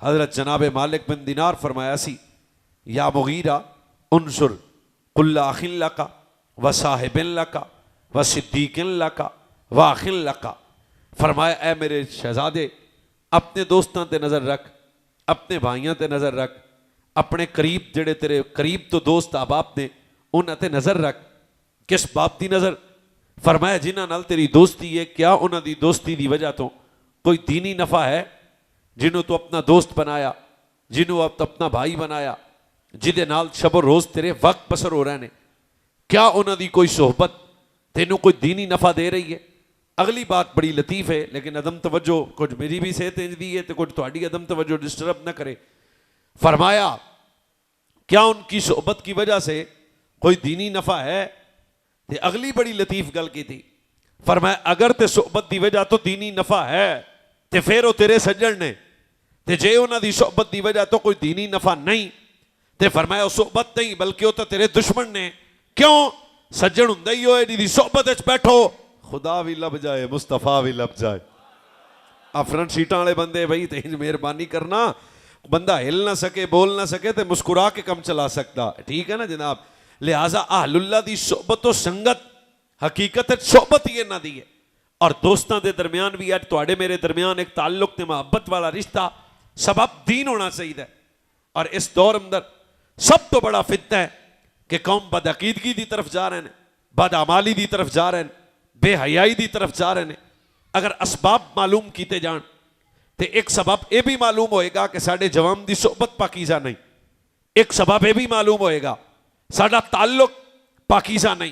حضرت جناب مالک بن دینار فرمایا سی یا مغیرہ انصر کل اخ لک و صاحب لک و صدیق لک و اخ لک، فرمایا اے میرے شہزادے اپنے دوستاں تے نظر رکھ، اپنے بھائیاں تے نظر رکھ، اپنے قریب جڑے تیرے قریب تو دوست احباب نے انہاں تے نظر رکھ۔ کس بات دی نظر؟ فرمایا جنہاں نال تیری دوستی ہے کیا انہاں دی دوستی دی وجہ تو کوئی دینی نفع ہے؟ جنہوں تو اپنا دوست بنایا، جنہوں اپنا بھائی بنایا، جدے نال شب و روز تیرے وقت بسر ہو رہے ہیں، کیا انہاں دی کوئی صحبت تینوں کوئی دینی نفع دے رہی ہے؟ اگلی بات بڑی لطیف ہے لیکن عدم توجہ کچھ میری بھی صحت انج دی ہے تو کچھ تہاڈی عدم توجہ ڈسٹرب نہ کرے۔ فرمایا کیا ان کی صحبت کی وجہ سے کوئی دینی نفع ہے؟ تے اگلی بڑی لطیف گل کی تھی، فرمایا اگر تے صحبت دی وجہ تو دینی نفع ہے تے پھر وہ تیرے سجن نے، تے جے انہاں دی صحبت دی وجہ تو کوئی دینی نفع نہیں تے فرمایا وہ صحبت نہیں بلکہ وہ تو تیرے دشمن نے۔ کیوں؟ سجن ہوندا ہی ہوئے جی دی صحبت وچ بیٹھو خدا بھی لب جائے مصطفیٰ بھی لب جائے۔ فرنٹ سیٹاں والے بندے بھائی تے مہربانی کرنا، بندہ ہل نہ سکے بول نہ سکے تے مسکرا کے کم چلا سکتا، ٹھیک ہے نا جناب؟ لہٰذا اہل اللہ دی صحبت و سنگت حقیقت صحبت ہی نہ دی ہے، اور دوستاں دے درمیان بھی اج تواڈے میرے درمیان ایک تعلق تے محبت والا رشتہ سبب دین ہونا چاہیے۔ اور اس دور اندر سب تو بڑا فتنہ ہے کہ قوم بدعقیدگی دی طرف جا رہے ہیں، بدعمالی دی طرف جا رہے ہیں، بے حیائی دی طرف جا رہے ہیں۔ اگر اسباب معلوم کیتے جان تے ایک سبب یہ بھی معلوم ہوئے گا کہ ساڈے جوام دی صحبت پاکیزہ نہیں، ایک سبب یہ بھی معلوم ہوئے گا ساڈا تعلق پاکیزہ نہیں،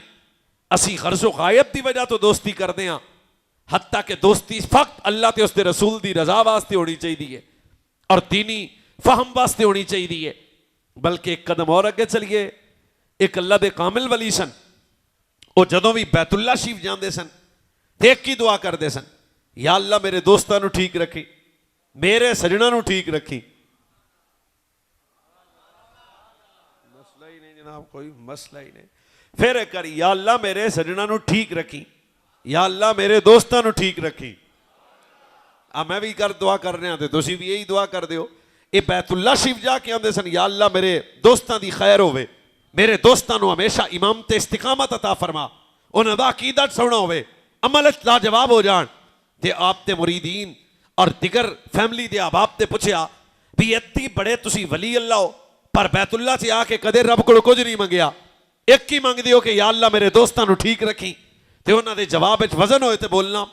اسی غرض و غائب دی وجہ تو دوستی کردے ہاں، حتیٰ کہ دوستی فقط اللہ تے اس دے رسول دی رضا واسطے ہونی چاہیے اور دینی فہم واسطے ہونی چاہیے۔ بلکہ ایک قدم اور اگے چلیے، ایک اللہ دے کامل ولی سن، وہ جدوں بھی بیت اللہ شریف جاندے سن تے ایک ہی دعا کردے سن، یا اللہ میرے دوستاں نو ٹھیک رکھی، میرے سجناں نو ٹھیک رکھی۔ مسئلہ ہی نہیں جناب، کوئی مسئلہ ہی نہیں۔ پھر ایک کر یا اللہ میرے سجناں نو ٹھیک رکھی، یا اللہ میرے دوستاں نو ٹھیک رکھی۔ میں بھی کر دعا کر رہے ہیں تے تسی بھی یہی دعا کر دیو۔ اے بیت اللہ شریف جا کے آندے سن یا اللہ میرے دوستاں دی خیر ہوئے، میرے دوستاں نو ہمیشہ امامت استقامت عطا فرما، انہاں دا عقیدت سونا ہوئے، عمل لاجواب ہو جان۔ تے آپ تے مریدین اور دیگر فیملی دے احباب تے پوچھیا بھی اتنی بڑے تسی ولی اللہ ہو پر بیت اللہ سے آ کے کدے رب کو کچھ نہیں منگیا، ایک ہی منگ دیو کہ یا اللہ میرے دوستاں نو ٹھیک رکھی، تے انہاں دے جواب وچ وزن ہوئے تے بولنا۔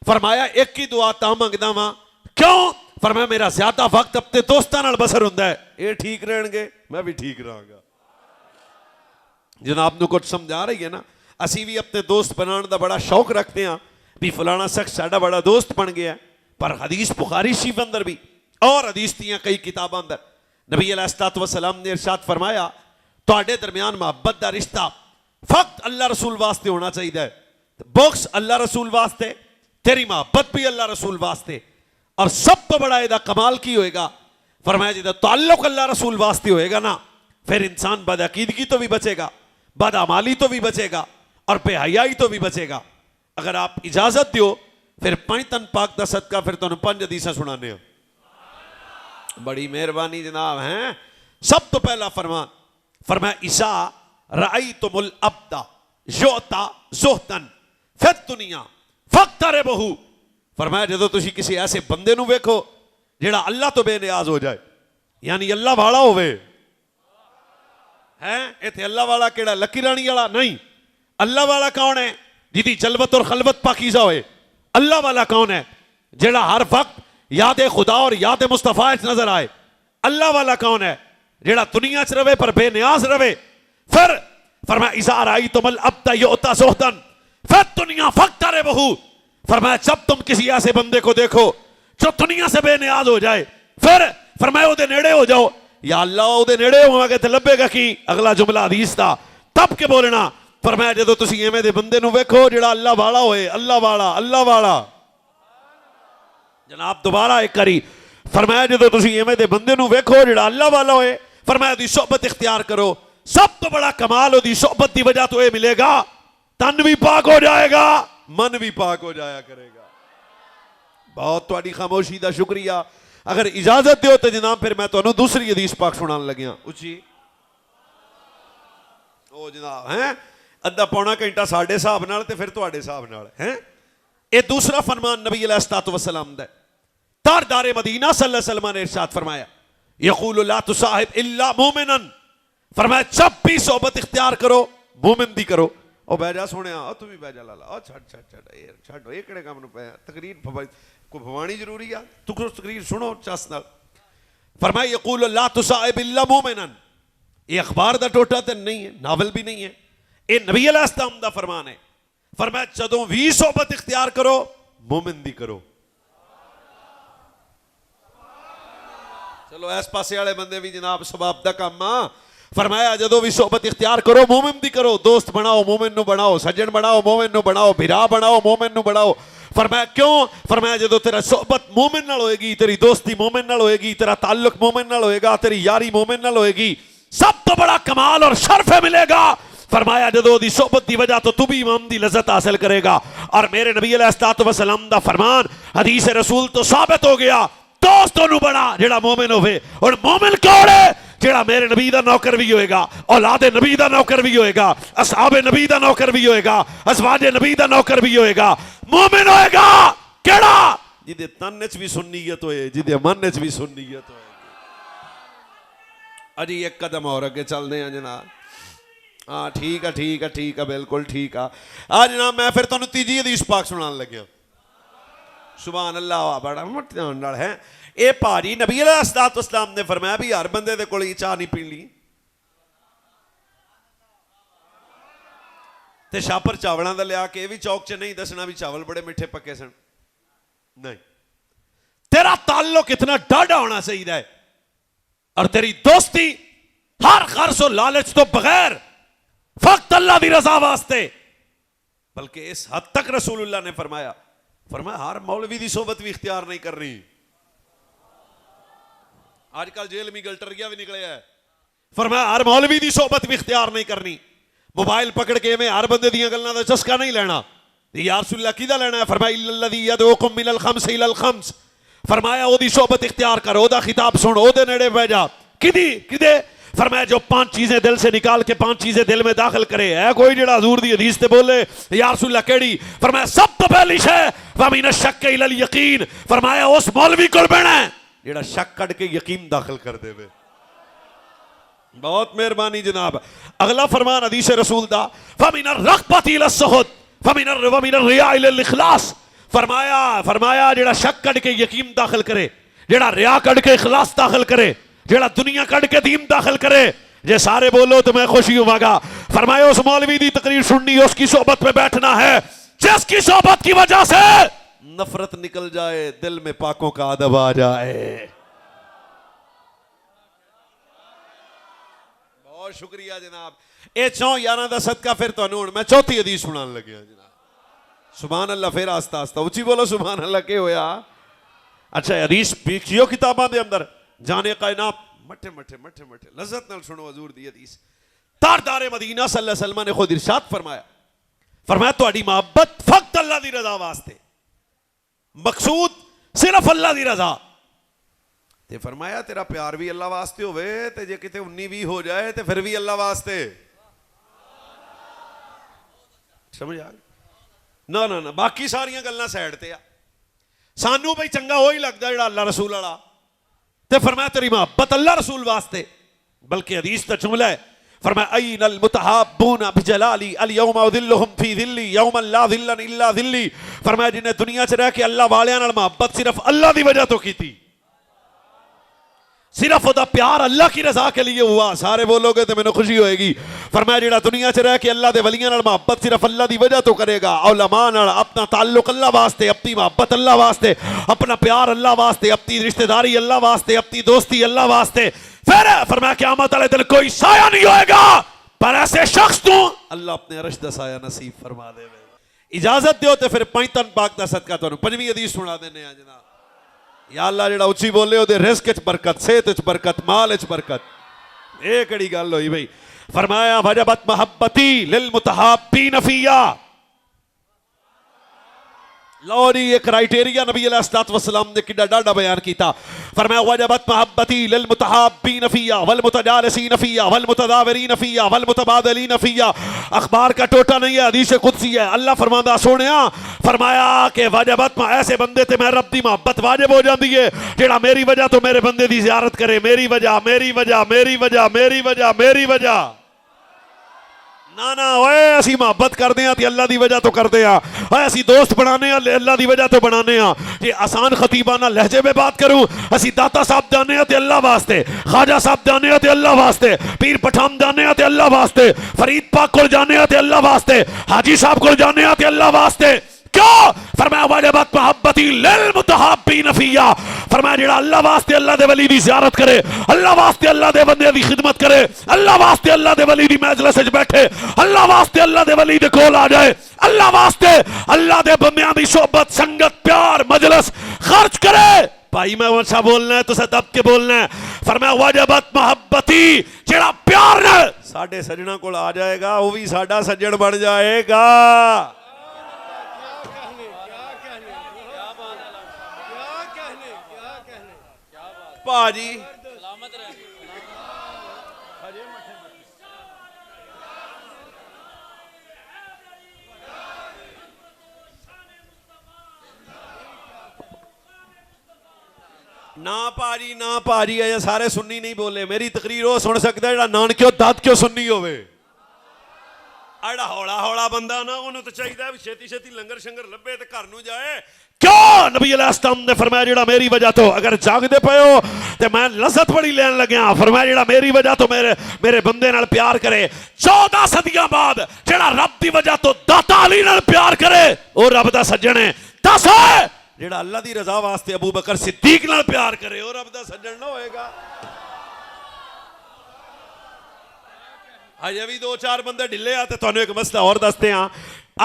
فرمایا ایک ہی دعا تا منگدا واں، کیوں؟ فرمایا میرا زیادہ وقت اپنے دوستاں نال بسر ہوندا ہے، اے ٹھیک رہن گے میں بھی ٹھیک رہاں گا۔ جناب نو کچھ سمجھا رہی ہے نا؟ اسی بھی اپنے دوست بنان دا بڑا شوق رکھتے ہیں بھی فلانا شخص ساڈا بڑا دوست بن گیا ہے، پر حدیث بخاری شریف اندر بھی اور حدیث دیاں کئی کتاباں اندر نبی علیہ الصلوۃ والسلام نے ارشاد فرمایا تواڈے درمیان محبت دا رشتہ فقط اللہ رسول واسطے ہونا چاہیے، بغض اللہ رسول واسطے، تیری محبت بھی اللہ رسول واسطے، اور سب تو بڑا یہ کمال کی ہوئے گا فرمایا جدہ تعلق اللہ رسول واسطے ہوئے گا نا پھر انسان بدعقیدگی تو بھی بچے گا، بدعمالی تو بھی بچے گا اور بے حیائی تو بھی بچے گا۔ اگر آپ اجازت دیو پھر 5 تن پاک دا صدقہ پھر تمہیں 5 حدیثاں سنانے ہیں۔ بڑی مہربانی جناب ہیں۔ سب تو پہلا فرمان فرمایا اذا رأیتم العبد یؤتی زہداً فی الدنیا فاقتربہ، فرمایا جدو تسی کسی ایسے بندے نو ویکھو جڑا اللہ تو بے نیاز ہو جائے، یعنی اللہ والا ہوئے ہیں، ایتھے اللہ والا کیڑا لکی رانی والا نہیں، اللہ والا کون ہے جدی جلوت اور خلوت پاکیزہ ہوئے؟ اللہ والا کون ہے جڑا ہر وقت یاد خدا اور یاد مصطفیٰ نظر آئے؟ اللہ والا کون ہے جڑا دنیا چ رہے پر بے نیاز رہے؟ پھر فرمایا اذا رأیتم العبد یؤتی زہداً فی الدنیا فاقتربہ، فرمایا جب تم کسی ایسے بندے کو دیکھو جو دنیا سے بے نیاز ہو جائے پھر فرمایا او دے نیڑے ہو جاؤ، یا اللہ او دے نیڑے ہوا گے تے لبے گا کی؟ اگلا جملہ حدیث دا تب کے بولنا، فرمایا جدو تسی ایویں دے بندے نو ویکھو جڑا اللہ والا ہوئے، اللہ والا، اللہ والا۔ جناب دوبارہ ایک کری، فرمایا جدو تسی ایویں دے بندے نو ویکھو جڑا اللہ والا ہوئے، فرمایا دی صحبت اختیار کرو۔ سب تو بڑا کمال ہو دی صحبت دی وجہ تو یہ ملے گا تن بھی پاک ہو جائے گا، من بھی پاک ہو جایا کرے گا۔ بہت تواڈی خاموشی دا شکریہ۔ اگر اجازت دیو تو جناب پھر میں تمہیں دوسری حدیث پاک سنان لگیا اچھی او جناب ہیں ادھا پونا گھنٹہ ساڈے حساب نال تے پھر تواڈے حساب نال ہیں یہ دوسرا فرمان نبی علیہ الصلوۃ والسلام دا تاجدار مدینہ صلی اللہ علیہ وسلم نے ارشاد فرمایا یقول لا تصاحب الا مومنا فرمایا جب بھی صحبت اختیار کرو مومن دی کرو او بہ جا سونیا او تو بھی بہ جا لالا او چھڈ اے کڑے کام نو پیا تقریر کو بھوانی ضروری ہے تو تقریر سنو چس نال فرمایا یقول لا تصاحب الا مومنا یہ اخبار دا ٹوٹا تے نہیں ہے ناول بھی نہیں ہے یہ نبی علیہ السلام دا فرمان ہے فرمایا جدوں بھی صحبت اختیار کرو مومن دی کرو چلو اس پاسے والے بندے بھی جناب سباب دا کام فرمایا جدوں بھی صحبت اختیار کرو مومن دی کرو دوست بناؤ مومن نو بناؤ سجن بناؤ مومن نو بناؤ بھرا بناؤ مومن نو بناؤ فرمایا کیوں فرمایا جدوں تیرا صحبت مومن نال ہوئے گی تیری دوستی مومن نال ہوئے گی تیرا تعلق مومن نال ہوئے گا تیری یاری مومن نال ہوئے گی سب تو بڑا کمال اور شرف ملے گا فرمایا جدو دی صحبت دی وجہ تو بھی امام دی لذت حاصل کرے گا اور میرے نبی علیہ الصلوۃ والسلام دا فرمان حدیث رسول تو ثابت ہو گیا دوستوں نو بنا جڑا مومن ہوئے اور مومن کون ہے جڑا میرے نبی دا نوکر بھی ہوئے گا اولاد نبی دا نوکر بھی ہوئے گا اصحاب نبی دا نوکر بھی ہوئے گا ازواج نبی دا نوکر بھی ہوئے گا مومن ہوئے گا کیڑا جدے تن وچ بھی سنیت ہوئے جدے من وچ بھی سنیت ہوئے اجی ایک قدم اور اگے چلنے ہیں جناب ہاں ٹھیک ہے بالکل ٹھیک ہے جناب میں پھر تمہیں تیجی حدیث پاک سنان لگیا سبحان اللہ بڑا مٹھن ہے اے پاری نبی علیہ الصلوۃ والسلام نے فرمایا بھی ہر بندے دے کول چاہ نہیں پین لی تے شاپر چاولاں دا لیا کہ بھی چوک چ نہیں دسنا بھی چاول بڑے میٹھے پکے سن نہیں تیرا تعلق اتنا ڈاڈا ہونا چاہیے ہے اور تیری دوستی ہر غرض و لالچ تو بغیر فقط اللہ دی رضا واسطے بلکہ اس حد تک رسول اللہ نے فرمایا ہر مولوی دی صحبت بھی اختیار نہیں کر رہی آج کل جیل میں گلٹرگیا بھی نکلے ہے فرمایا ہر مولوی دی صحبت بھی اختیار نہیں کرنی موبائل پکڑ کے میں ہر بندے دیاں گلاں دا چسکا نہیں لینا یا رسول اللہ کیدا لینا ہے فرمایا الا الذی یدعوکم من الخمس الى الخمس فرمایا او دی صحبت اختیار کر او دا خطاب سن او دے نیڑے بیٹھ جا کدے فرمایا جو 5 چیزیں دل سے نکال کے 5 چیزیں دل میں داخل کرے ہے کوئی جڑا حضور دی حدیث تے بولے یا رسول اللہ کیڑی فرمایا سب تو پہلی شے ومن الشک الى الیقین فرمایا اس مولوی کول بہنا ہے جڑا شک کڈ کے یقین داخل کر دے وے بہت مہربانی جناب اگلا فرمان حدیث رسول دا فمن الرغبۃ الى السخط ومن الرياء الى الاخلاص فرمایا جڑا شک کڈ کے یقین داخل کرے جڑا ریا کڈ کے اخلاص داخل کرے جڑا دنیا کڈ کے دین داخل کرے جے سارے بولو تو میں خوشی ہوں گا فرمایا اس مولوی دی تقریر سننی اس کی صحبت میں بیٹھنا ہے جس کی صحبت کی وجہ سے نفرت نکل جائے دل میں پاکوں کا ادب آ جائے بہت شکریہ جناب اے 4 دا صدقہ پھر تو ہن میں چوتھی حدیث سنان لگیا جناب سبحان اللہ پھر آستہ آستہ اچھی بولو سبحان اللہ کے ہویا اچھا حدیث پیچھیو کتاباں دے اندر جانے کائنات مٹھے لذت نال سنو حضور دی حدیث تاجدار مدینہ صلی اللہ علیہ وسلم نے خود ارشاد فرمایا تہاڈی محبت فقط اللہ دی رضا واسطے مقصود صرف اللہ دی رضا تے فرمایا تیرا پیار بھی اللہ واسطے ہوئے تے جے کتے 19-20 ہو جائے تے پھر بھی اللہ واسطے سمجھ آ گئی نہ باقی ساریاں گلاں سائڈ تے سانو بھائی چنگا وہی لگدا جڑا اللہ رسول والا تے فرمایا تیری محبت اللہ رسول واسطے بلکہ حدیث تا جملہ ہے فرمایا این المتحابون بجلالی اليوم اذلهم فی ذلی یوم لا ذل الا ذلی فرمایا جنہیں دنیا چ رہ کے اللہ والیاں نال محبت صرف اللہ دی وجہ تو کی تھی صرف وہ دا پیار اللہ کی رضا کے لیے ہوا سارے بولو گے تو میں نے خوشی ہوئے گی فرمایا جڑا دنیا چ رہ کے اللہ دے ولیاں نال محبت صرف اللہ دی وجہ تو کرے گا علماء نال اپنا تعلق اللہ واسطے اپنی محبت اللہ واسطے اپنا پیار اللہ واسطے اپنی رشتہ داری اللہ واسطے اپنی دوستی اللہ واسطے پھر فرمایا قیامت والے دن کوئی سایہ نہیں ہوئے گا پر ایسے شخص تو اللہ اپنے عرش دا سایہ نصیب فرما دے اجازت دیو تے پھر 5 پاک دا صدقہ تانوں 5ویں حدیث سنا دینے ہیں جناب یا اللہ جڑا اچھی بولے ہو دے رزق وچ برکت صحت وچ برکت مال وچ برکت اے کڑی گل ہوئی بھائی فرمایا وجبت محبتی للمتحابین فیا لو جی یہ کرائٹیریا نبی علیہ الصلوۃ والسلام نے کڈا ڈاڈا بیان کیتا. فرمایا وجبت محبتی للمتحابین فیا والمتجالسین فیا والمتداورین فیا والمتبادلین فیا. اخبار کا ٹوٹا نہیں ہے، حدیث قدسی ہے. اللہ فرماندا سونیا فرمایا کہ وجبت ایسے بندے تے میں رب دی محبت واجب ہو جاندی ہے جیڑا میری وجہ تو میرے بندے دی زیارت کرے. میری وجہ میری وجہ میری وجہ میری وجہ میری وجہ. نا اوے اسی محبت کردے ہیں تے اللہ دی وجہ تو کردے ہیں. اوے اسی دوست بنانے ہیں اللہ دی وجہ تو بنانے ہیں. یہ آسان خطیبانہ لہجے میں بات کروں، اسی داتا صاحب جانے ہیں تے اللہ واسطے، خواجہ صاحب جانے ہیں تے اللہ واسطے، پیر پٹھان جانے ہیں تے اللہ واسطے، فرید پاک کو جانے ہیں تے اللہ واسطے، حاجی صاحب کو جانے ہیں تے اللہ واسطے. کیوں؟ فرمایا واجبت محبتی للمتحابین فیا. فرمایا جڑا اللہ واسطے اللہ دے ولی دی زیارت کرے، اللہ واسطے اللہ دے بندے دی خدمت کرے، اللہ واسطے اللہ دے ولی دی مجلس وچ بیٹھے، اللہ واسطے اللہ دے ولی دے کول آ جائے، اللہ واسطے اللہ دے بندیاں دی صحبت سنگت پیار مجلس خرچ کرے. بھائی میں ونسا بولنا ہے تو سے دب کے بولنا ہے. فرمایا واجبت محبتی جڑا پیار نال ساڈے سجنا کول آ جائے گا وہ بھی ساڈا سجن بن جائے گا. پاجی نا پاجی نا پاجی اے سارے سنی نہیں بولے. میری تقریر وہ سن سکتا ہے جڑا نانکیوں داد کیوں سنی ہوئے. اڑا ہولا ہولا بندہ نا انہوں تو چاہیے بھی چھتی چھتی لنگر شنگر لبے تے گھر نو جائے. کیوں؟ نبی علیہ السلام نے فرمایا جڑا میری وجہ تو اگر جاگ دے پئے ہو تے میں لذت بڑی لین لگیا. فرمایا جڑا میری وجہ تو میرے بندے نال پیار کرے. 14 صدیاں بعد جڑا رب دی وجہ تو داتا علی نال پیار کرے او رب دا سجن ہے. دس ہے جڑا اللہ دی رضا واسطے ابو بکر صدیق نال پیار کرے او رب دا سجن نہ ہوئے گا. اجے بھی 2-4 بندے ڈھلے آتے تو ایک مسئلہ اور دستے ہیں.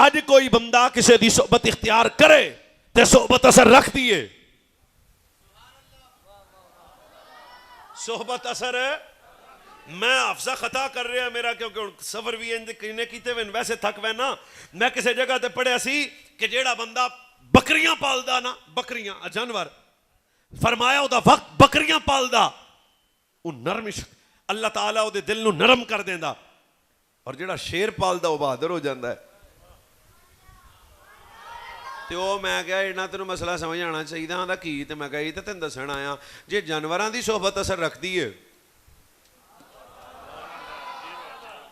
اج کوئی بندہ کسی دی صحبت اختیار کرے تے صحبت اثر رکھ دیئے. صحبت اثر ہے. میں حفظہ خطا کر رہا میرا کیونکہ سفر بھی انہیں کیتے ہوئے ویسے تھک وے نا. میں کسی جگہ تے پڑھیا سی کہ جیڑا بندہ بکریاں پالدا نا، بکریاں جانور، فرمایا او دا وقت بکریاں پالدا او نرم اللہ تعالیٰ او دے دل نو نرم کر دیندا. اور جڑا شیر پالدا او بہادر ہو جاندا ہے. تے او میں کہا اینا تینوں مسئلہ سمجھ آنا چاہیے ہاں دا کی. تے میں کہا یہ تے تین دسن آیا جے جانوراں دی صحبت اثر رکھدی ہے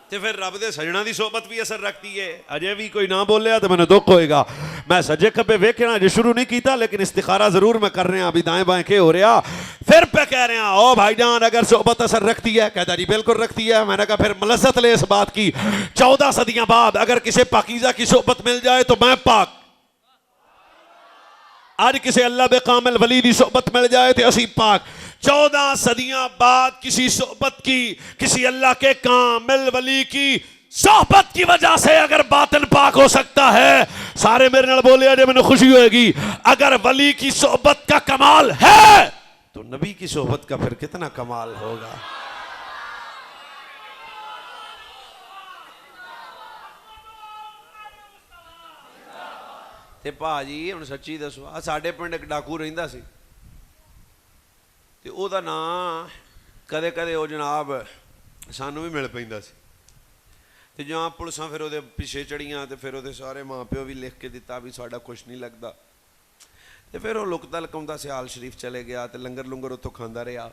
تے پھر رب دے سجنا دی صحبت بھی اثر رکھتی ہے. اجے بھی کوئی نہ بولیا تو میں نے دکھ ہوئے گا. میں سجے کھبے ویکھنا جو شروع نہیں کیتا لیکن استخارہ ضرور میں کر رہے ہیں. ابھی دائیں بائیں کے ہو رہا پھر پہ کہہ رہے ہیں او بھائی جان اگر صحبت اثر رکھتی ہے. کہتا جی بالکل رکھتی ہے. میں نے کہا پھر ملذت لے اس بات کی. 14 صدیاں بعد اگر کسی پاکیزہ کی صحبت مل جائے تو میں پاک. آج کسی اللہ بے کامل ولی دی صحبت مل جائے تو اسی پاک. 14 صدیاں بعد کسی صحبت کی، کسی اللہ کے کامل ولی کی صحبت کی وجہ سے اگر باطن پاک ہو سکتا ہے. سارے میرے نال بولے آجے میں نے خوشی ہوئے گی. اگر ولی کی صحبت کا کمال ہے تو نبی کی صحبت کا پھر کتنا کمال ہوگا. تے پا جی ہن سچی دسو ساڈے پنڈ ایک ڈاکو رہندا سی تے او دا نام کدے کدے او جناب سانوں بھی مل پیندا سی. تے جہاں پولیساں پھر او دے پیچھے چڑیاں تے پھر او دے سارے ماں پیو بھی لکھ کے دتا بھی ساڈا کچھ نہیں لگدا. تے پھر او لکدا لکاوندا سیال شریف چلے گیا تے لنگر لنگر اتوں کھاندا رہا.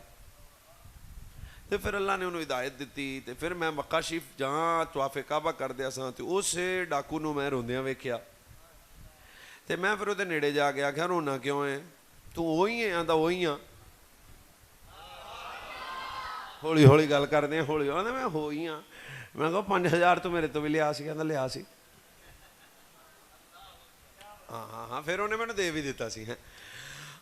تے پھر اللہ نے انہوں ہدایت دیتی. تے پھر میں مکہ شریف جہاں طواف کعبہ کر دیا ساں تے اسے ڈاکو نو میں روندیاں ویکھیا. تے میں پھر وہ نیڑے جا کے آخیا رونا کیوں ہے؟ تو وہی ہے آندا وہی ہاں. ہولی ہولی گل کرتے ہیں ہولی آندا میں ہوئی ہاں. میں کہا 5000 تو میرے تو بھی لیا سی. آندا لیا سی. ہاں ہاں ہاں پھر انہیں مینوں دے بھی دیتا سی.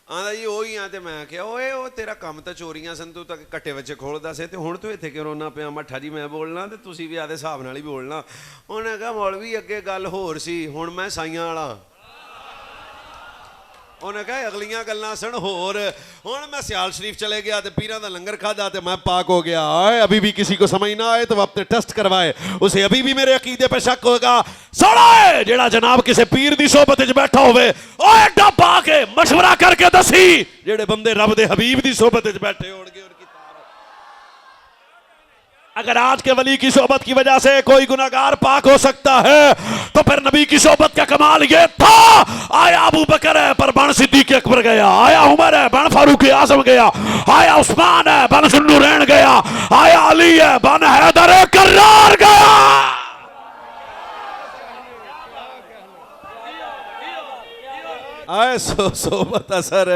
آندا جی وہی ہاں. تے میں کہا اوے او تیرا کم تو چوریاں سن تو کٹے بچے کھولدا سی تے ہن تو اتنے کیوں رونا پیا؟ مٹھا جی میں بولنا تے تسی بھی آدھے حساب نال ہی بولنا. انہیں کہا مولوی اگے گل ہور سی ہن میں سائیاں والا. انہیں کہا اگلیاں گلاں سن ہور ہن میں سیال شریف چلے گیا تے پیراں دا لنگر کھادا تے میں پاک ہو گیا. ابھی بھی کسی کو سمجھ نہ آئے تو وہ اپنے ٹیسٹ کروائے, اسے ابھی بھی میرے عقیدے پہ شک ہوگا. سوڑا جیڑا جناب کسے پیر دی صحبت وچ بیٹھا ہوئے او ایڈا پاک ہے مشورہ کر کے دسی جیڑے بندے رب دے حبیب دی صحبت وچ بیٹھے ہون گے. اگر آج کے ولی کی صحبت کی وجہ سے کوئی گناہگار پاک ہو سکتا ہے تو پھر نبی کی صحبت کا کمال یہ تھا. آیا ابو بکر ہے پر بن صدیق اکبر گیا, آیا عمر ہے بن فاروق اعظم گیا, آیا عثمان ہے بن ذوالنورین گیا, آیا علی ہے بن حیدر کرار گیا. آئے صحبت اثر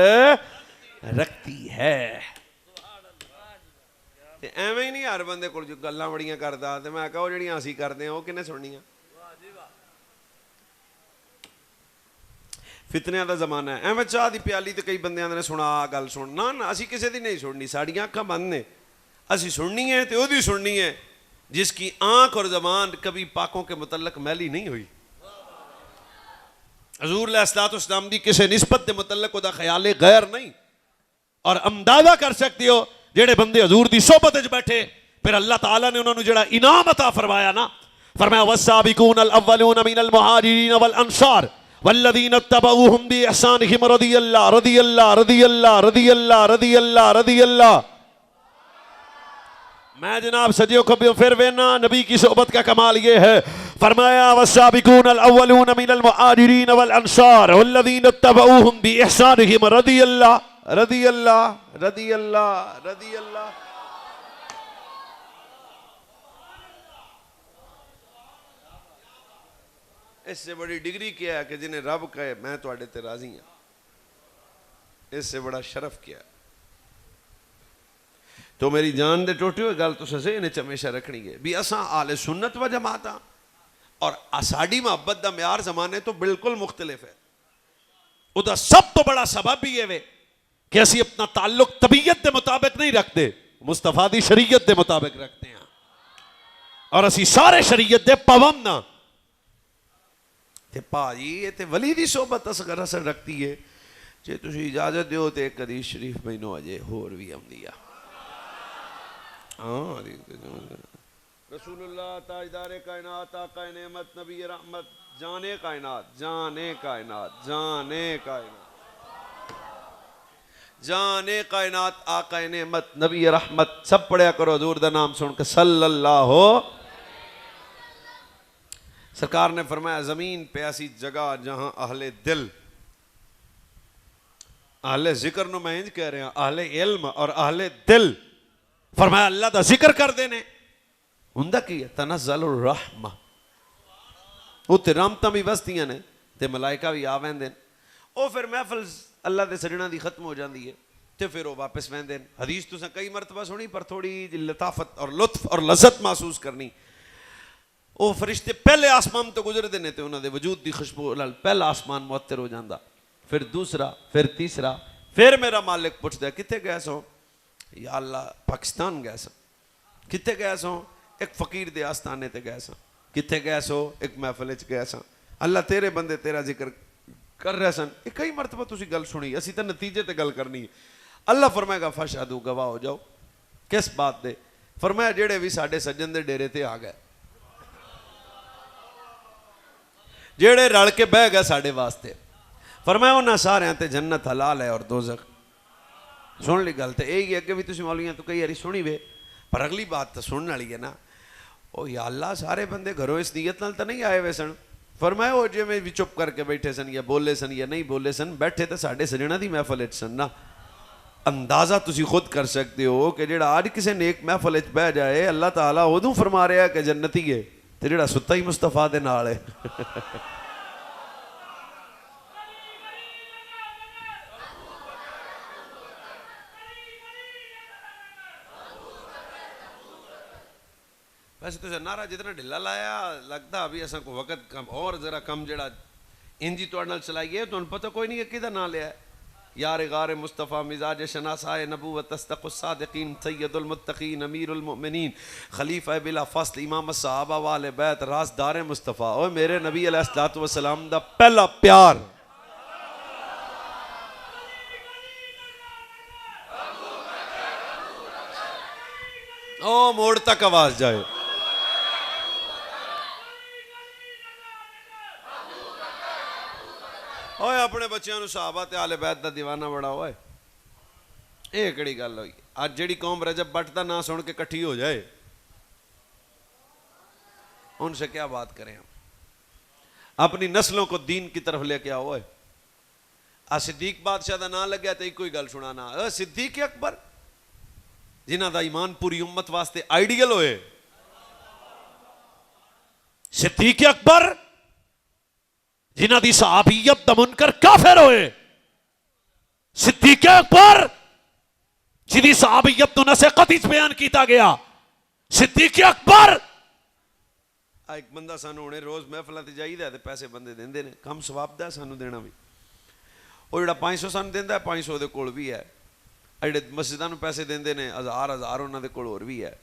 رکھتی ہے. ایویں ہی نہیں ہر بندے کو گلاں بڑیاں کردا تے میں کہو جڑیاں اسی کردے ہیں وہ کنے سننیاں. فتنیاں دا زمانہ ہے. ایویں چاہ دی پیالی تے کئی بندیاں نے سنا گل سن نہ اسی کسے دی نہیں سننی, ساڈیاں اکھاں بند نے. اسی سننی ہے تے اودی سننی ہے جس کی آنکھ اور زبان کبھی پاکوں کے متعلق میلی نہیں ہوئی. حضور علیہ الصلوۃ والسلام دی کسے نسبت دے متعلق دا خیال غیر نہیں. اور اندازہ کر سکتے ہو جڑے بندے حضور دی صحبت وچ بیٹھے پھر اللہ تعالیٰ نے انہوں نے جڑا انعام عطا فرمایا نا, فرمایا والسابقون الاولون من المہاجرین والانصار والذین اتبعوہم باحسانہم رضی اللہ رضی اللہ رضی اللہ رضی اللہ رضی اللہ رضی اللہ. میں جناب سجیو کو پھر وینا نبی کی صحبت کا کمال یہ ہے. فرمایا والسابقون الاولون من المہاجرین والانصار والذین اتبعوہم باحسانہم رضی اللہ رضی اللہ رضی اللہ رضی اللہ. اس سے بڑی ڈگری کیا ہے کہ جنہیں رب کہے میں تواڈے تے راضی ہوں, اس سے بڑا شرف کیا ہے. تو میری جان دے ٹوٹے ہوئے گل تو ذہن وچ ہمیشہ رکھنی ہے بھی اساں اہل سنت و جماعت ہاں اور ساڈی محبت دا معیار زمانے تو بالکل مختلف ہے. او دا سب تو بڑا سبب بھی یہ کہ اسی اپنا تعلق طبیعت دے مطابق نہیں رکھتے, مصطفیٰ دی شریعت دے مطابق رکھتے ہیں. اور اسی سارے شریعت دے پابند نہ تے پاجی یہ تے ولی دی صحبت اصغر اثر رکھتی ہے. جے تسی اجازت دیو تے ایک حدیث شریف مینوں اجے ہور بھی آمدی ہے. رسول اللہ تاجدار کائنات آقا نعمت نبی رحمت جانے کائنات جانے کائنات جانے کائنات جانے کائنات آقا نعمت نبی رحمت. سب پڑھیا کرو حضور دا نام سن کے صلی اللہ ہو. سرکار نے فرمایا زمین پہ ایسی جگہ جہاں اہل دل, اہل ذکر نو میں کہہ رہے ہیں اہل علم اور اہل دل, فرمایا اللہ دا ذکر کر دینے ہندہ کی تنزل الرحمہ, وہ تے رحمتاں بھی بستیاں نے تے ملائکہ بھی آ ویندے. او پھر محفل اللہ دے سجنہ دی ختم ہو جاندی ہے تے پھر وہ واپس ویندے. حدیث تساں کئی مرتبہ سنی پر تھوڑی لطافت اور لطف اور لذت محسوس کرنی. وہ فرشتے پہلے آسمان تو گزر دینے تے انہوں دے وجود دی خوشبو پہلا آسمان معطر ہو جاندہ, پھر دوسرا, پھر تیسرا, پھر میرا مالک پوچھتا ہے کتے گئے سو, یا اللہ پاکستان گئے سو. کتے گئے سو, ایک فقیر دے آستانے تے گئے سو. کتے گئے سو, ایک محفل وچ گئے سو. اللہ تیرے بندے تیرا ذکر کر رہے سن. ایک کئی مرتبہ تسی گل سنی, اسی تے نتیجے تے گل کرنی ہے. اللہ فرمائے گا فشہدو گواہ ہو جاؤ. کس بات دے؟ فرمایا جڑے بھی ساڈے سجن دے ڈیرے تے آ گئے, جڑے رل کے بہ گئے ساڈے واسطے. فرمایا انہاں سارے تے جنت حلال ہے اور دوزخ. سن لی گل تے یہی ہے کہ بھی تسی مولیاں تو کئی ہری سنی وے, پر اگلی بات تو سننے والی ہے نا. او یا اللہ سارے بندے گھروں اس نیت نال تو نہیں آئے ہوئے سن. فرمایا وہ جے میں بھی چپ کر کے بیٹھے سن یا بولے سن یا نہیں بولے سن, بیٹھے تو ساڈے سجنا دی محفل وچ سن نا. اندازہ تسی خود کر سکتے ہو کہ جڑا آج کسے نیک محفل وچ بہ جائے اللہ تعالیٰ ادوں فرما رہا ہے کہ جنتی ہے, تے جڑا ستا ہی مصطفیٰ دے نال ہے. ویسے تو نعرہ جتنا ڈھلا لایا لگتا ابھی ایسا کو وقت کم اور ذرا کم جڑا انجی تو اڈنال چلائیے تو ان پتہ کوئی نہیں ہے کدھر نہ لیا ہے. یار غار مصطفیٰ مزاج شناسائے نبوت تصدق الصادقین سید المتقین امیر المؤمنین خلیفہ بلا فصل امام الصحابہ والے بیت رازدار مصطفیٰ. اوہ میرے نبی علیہ الصلوۃ والسلام دا پہلا پیار, او موڑ تک آواز جائے. اوے اپنے بچیاں نو صحابہ تے اہل بیت دا دیوانہ بڑا ہوئے. اے کڑی گل ہوئی. آج جڑی قوم رجب بٹ دا نام سن کے کٹھی ہو جائے ان سے کیا بات کریں ہم. اپنی نسلوں کو دین کی طرف لے کے آؤ. صدیق بادشاہ دا نام لگیا تو کوئی گل سنانا. صدیق اکبر جنہ دا ایمان پوری امت واسطے آئیڈیل ہوئے. صدیق اکبر جنہ دی صحابیت دا منکر کافر ہوئے. صدیق اکبر جنہی صحابیت تو نسے قطعی بیان کیتا گیا. صدیق اکبر ایک بندہ سانو ہونے روز محفلہ تے جائی دے پیسے بندے دیں دے نے کم ثواب دا سانو دینا بھی. وہ جڑا 500 سانو دیں دا ہے 500 دے کول بھی ہے. اڑے مسجداں نو پیسے دیں دے نے ہزار انہاں دے کول اور بھی ہے.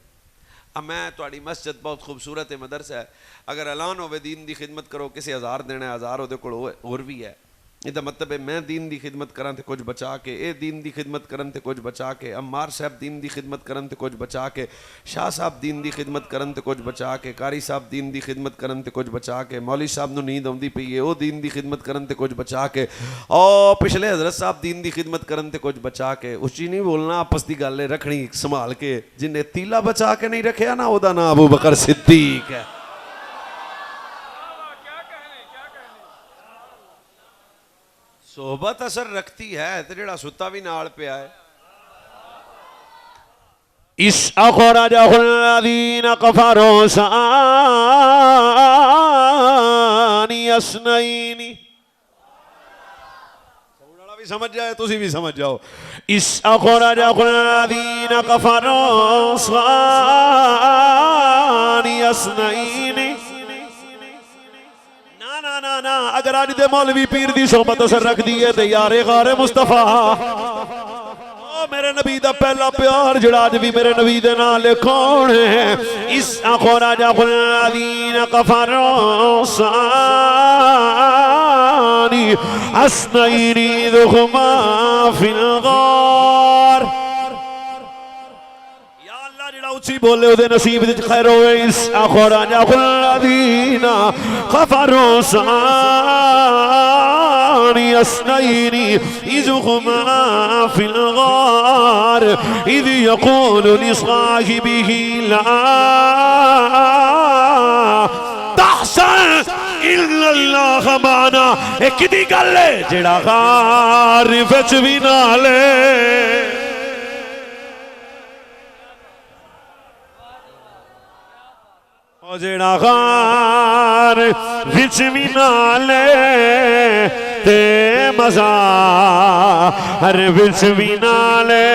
اب میں تواڈی مسجد بہت خوبصورت ہے مدرسہ ہے اگر اعلان ہوے دین دی خدمت کرو کسے 1000 دینا ہے 1000 دے کول اور بھی ہے. یہ دا مطلب ہے میں دین دی خدمت کراں تے کچھ بچا کے اے دین دی خدمت کرن تے کچھ بچا کے عمار صاحب دین دی خدمت کرن تے کچھ بچا کے شاہ صاحب دین دی خدمت کرن تے کچھ بچا کے قاری صاحب دین دی خدمت کرن تے کچھ بچا کے مولوی صاحب نو نیند اوندی پئی ہے او دین دی خدمت کرن تے کچھ بچا کے او پچھلے حضرت صاحب دین دی خدمت کرن تے کچھ بچا کے. اس چی نہیں بولنا آپس دی گل رکھنی سنبھال کے. جن نے تیلا بچا کے نہیں رکھیا نا او دا نام ابو بکر صدیق ہے. صحبت اثر رکھتی ہے تو جڑا ستا بھی نال پیا ہے. اس اخرجہ الذین کفروا ثانی اثنین. بھی سمجھ جائے تسی بھی سمجھ جاؤ. اس اخرجہ الذین کفروا ثانی اثنین. نا اگر آج دے مولوی پیر دی صحبت اثر رکھ دیئے تے یار غار مصطفیٰ میرے نبی دا پہلا پیار جڑا آج بھی میرے نبی دے نالے کون ہے. اس اخرجہ الذین کفروا ثانی اثنین اذ ہما فی الغار. اچھی بولے او دے نصیب دے خیر ہوئے. اس اخرجہ الذین کفروا ثانی اثنین اذ ہما فی الغار اذ یقول لصاحبہ لا تحزن ان اللہ معنا. ایک دی گل ہے جڑا غار وچ بھی نالے جڑا غار وچ بھی نالے تے مزار وچ بھی نالے.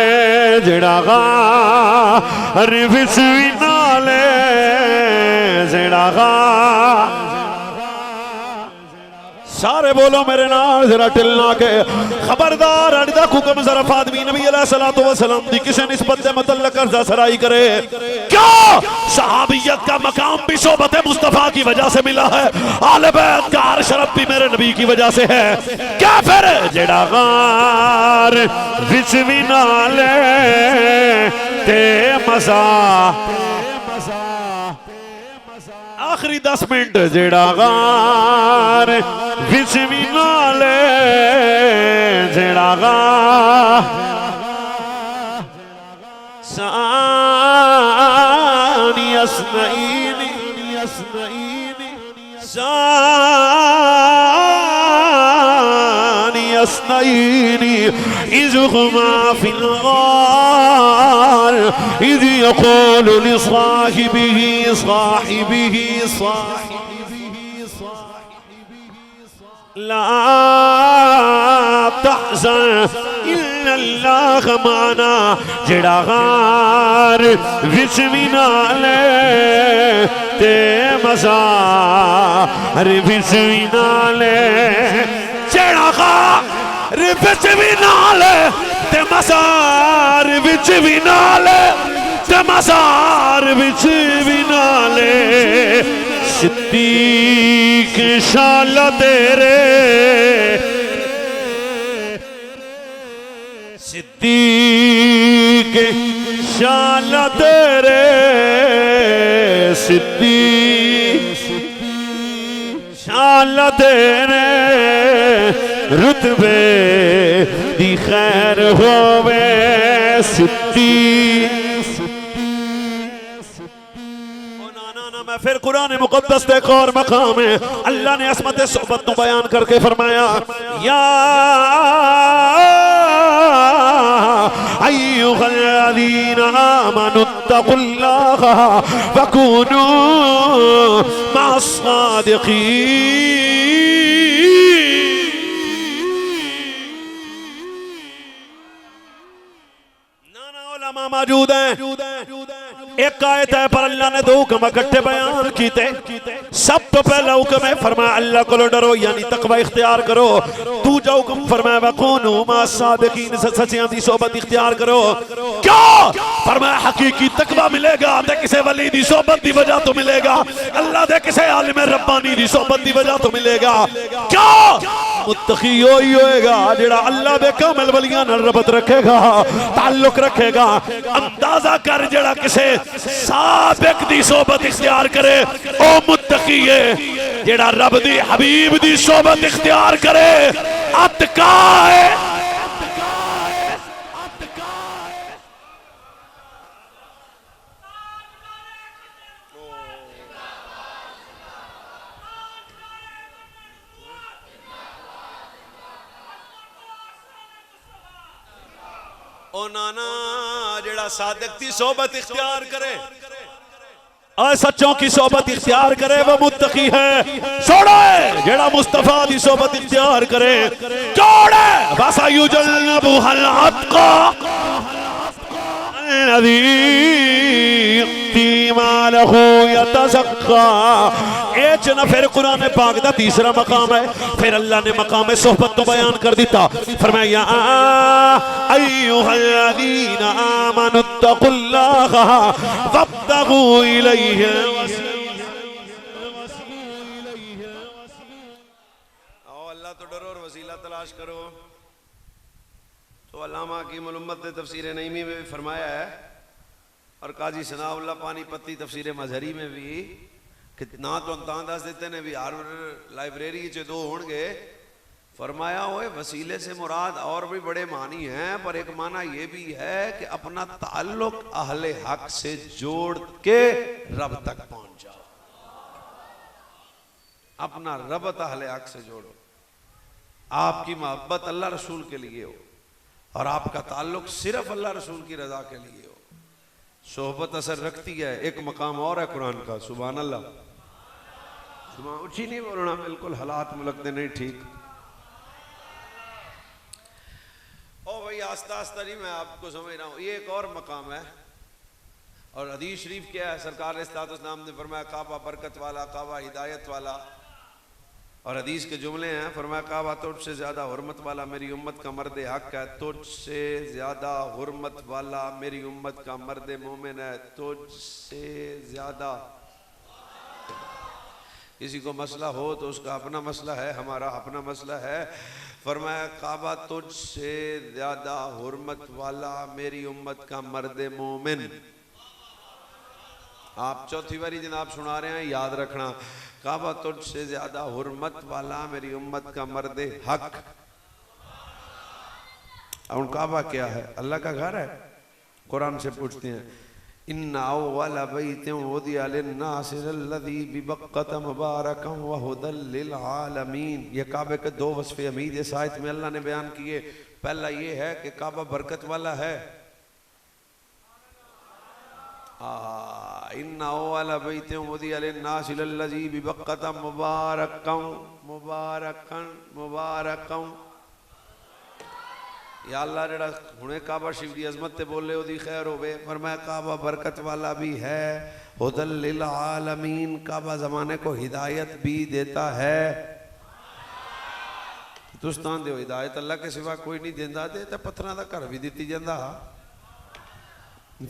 جڑا غار وچ بھی نالے جڑا غار. سارے بولو میرے نال ذرا ٹلنا کے خبردار اڑدا حکم ظرف آدمی نبی علیہ الصلوۃ والسلام دی کسے نسبت دے متعلق عرضہ سرائی کرے. کیوں صحابیت کا مقام بھی صحبت مصطفیٰ کی وجہ سے ملا ہے. آل بیت کا عرش رب بھی میرے نبی کی وجہ سے ہے. کیا پھر جڑا غار وچ وی نالے تے مزہ. آخری 10 منٹ. جڑا غار وچ وی نالے جڑا غار ثانی اثنین ثانی اثنین اذ ہما فی الغار اذ یقول لصاحبہ لا تحزن ان اللہ معنا. جڑا غار وچ وی نالے تے مزار وچ وی نالے. جڑا غار وچ وی نالے تے مزار وچ وی نالے تے مزار وچ وی نالے. صدیق شالا تیرے صدیق شان تیرے صدیق، شان تیرے رتبے دی خیر ہووے صدیق۔ پھر قرآن مقدس دے ایک اور مقام ہے، اللہ نے عصمت صحبت کو بیان کر کے فرمایا یا ایھا الذین آمنوا اتقوا اللہ وکونوا مع الصادقین۔ نانا علماء موجود ہیں، ایک آیت ہے پر اللہ نے دو حکم اکٹھے بیان کیتے۔ سب تو پہلا حکم ہے فرمایا اللہ کو ڈرو یعنی تقوی اختیار کرو۔ دوسرا حکم فرمایا وَكُونُوا مَعَ الصَّادِقِينَ، سچیاں دی صحبت اختیار کرو۔ کیوں؟ فرمایا حقیقی تقوی ملے گا تے کسے ولی دی صحبت دی وجہ تو ملے گا، اللہ دے کسے عالم ربانی دی صحبت دی وجہ تو ملے گا۔ کیوں؟ متقی ہوئی ہوئے گا جڑا اللہ دے کامل ولیاں نال ربط رکھے گا، تعلق رکھے گا۔ اندازہ کر جڑا کسے سابق دی صحبت اختیار کرے او متقی ہے، جڑا رب دی حبیب دی صحبت اختیار کرے اتقا ہے۔ او نانا جڑا صادق دی صحبت اختیار کرے اور سچوں کی صحبت اختیار کرے وہ متقی ہے۔ چھوڑے جڑا مصطفیٰ دی صحبت اختیار کرے چھوڑے وَسَيُجَنَّبُهَا الْأَتْقَى الَّذِي يُؤْتِي مَالَهُ يَتَزَكَّى۔ اے چنا پھر قرآن پاک دا تیسرا مقام ہے۔ پھر اللہ نے مقام صحبت تو بیان کر دیتا، فرمایا یا ایھا الذین آمنوا اتقوا اللہ وابتغوا الیہ الوسیلہ۔ آؤ اللہ تو ڈرو اور وسیلہ تلاش کرو۔ تو علامہ حکیم الامت نے تفسیر نعیمی میں بھی فرمایا ہے، اور قاضی ثناء اللہ پانی پتی تفسیر مظہری میں بھی کتنا تو انتان دس دیتے نے بھی ہر لائبریری چے دو ہون گے۔ فرمایا ہوئے وسیلے سے مراد اور بھی بڑے معنی ہیں، پر ایک معنی یہ بھی ہے کہ اپنا تعلق اہل حق سے جوڑ کے رب تک پہنچ جاؤ، اپنا ربط اہل حق سے جوڑو، آپ کی محبت اللہ رسول کے لیے ہو اور آپ کا تعلق صرف اللہ رسول کی رضا کے لیے ہو۔ صحبت اثر رکھتی ہے۔ ایک مقام اور ہے قرآن کا، سبحان اللہ، اچھی نہیں بولنا، بالکل حالات ملک دے نہیں ٹھیک۔ او بھئی آستہ آستہ نہیں، میں آپ کو سمجھ رہا ہوں۔ یہ ایک اور مقام ہے، اور حدیث شریف کیا ہے؟ سرکار علیہ السلام نے فرمایا کعبہ برکت والا، کعبہ ہدایت والا، اور حدیث کے جملے ہیں، فرمایا کعبہ تجھ سے زیادہ حرمت والا میری امت کا مرد حق ہے، تجھ سے زیادہ حرمت والا میری امت کا مرد مومن ہے، تجھ سے زیادہ۔ کسی کو مسئلہ ہو تو اس کا اپنا مسئلہ ہے، ہمارا اپنا مسئلہ ہے۔ فرمایا کعبہ تجھ سے زیادہ حرمت والا میری امت کا مرد مومن۔ آپ چوتھی باری جناب سنا رہے ہیں، یاد رکھنا، کعبہ تجھ سے زیادہ حرمت والا میری امت کا مرد حق۔ اور کعبہ کیا ہے؟ اللہ کا گھر ہے۔ قرآن سے پوچھتے ہیں ان اول بیت وضع للناس الذی ببکۃ مبارکا وہدی للعالمین۔ یہ کعبے کے دو وصف حمید اس آیت میں اللہ نے بیان کیے۔ پہلا یہ ہے کہ کعبہ برکت والا ہے، ان اول بیت وضع للناس الذی ببکۃ مبارکا یا اللہ جڑا ہنے کعبہ شریف دی عظمت تے بولے او دی خیر ہوے۔ فرمایا کعبہ برکت والا بھی ہے، ہدی للعالمین، کعبہ زمانے کو ہدایت بھی دیتا ہے۔ ہندوستان دے ہدایت اللہ کے سوا کوئی نہیں دیندا، تے پتھراں دا گھر بھی دتی جاندا۔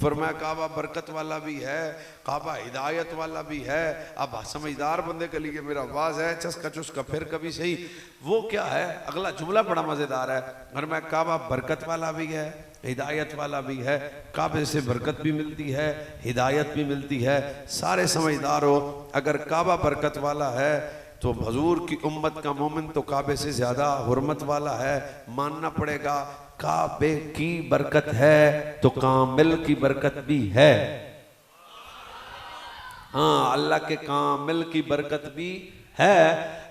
فرمایا کعبہ برکت والا بھی ہے، کعبہ ہدایت والا بھی ہے۔ اب سمجھدار بندے کے لیے میرا آواز ہے، چسکا چسکا پھر کبھی صحیح۔ وہ کیا ہے؟ اگلا جملہ بڑا مزیدار ہے۔ فرمایا کعبہ برکت والا بھی ہے، ہدایت والا بھی ہے، کعبے سے برکت بھی ملتی ہے، ہدایت بھی ملتی ہے۔ سارے سمجھدار ہو، اگر کعبہ برکت والا ہے تو حضور کی امت کا مومن تو کعبے سے زیادہ حرمت والا ہے، ماننا پڑے گا۔ کعبے کی برکت ہے تو کامل کی برکت بھی ہے۔ ہاں، اللہ کے کامل کی برکت بھی ہے۔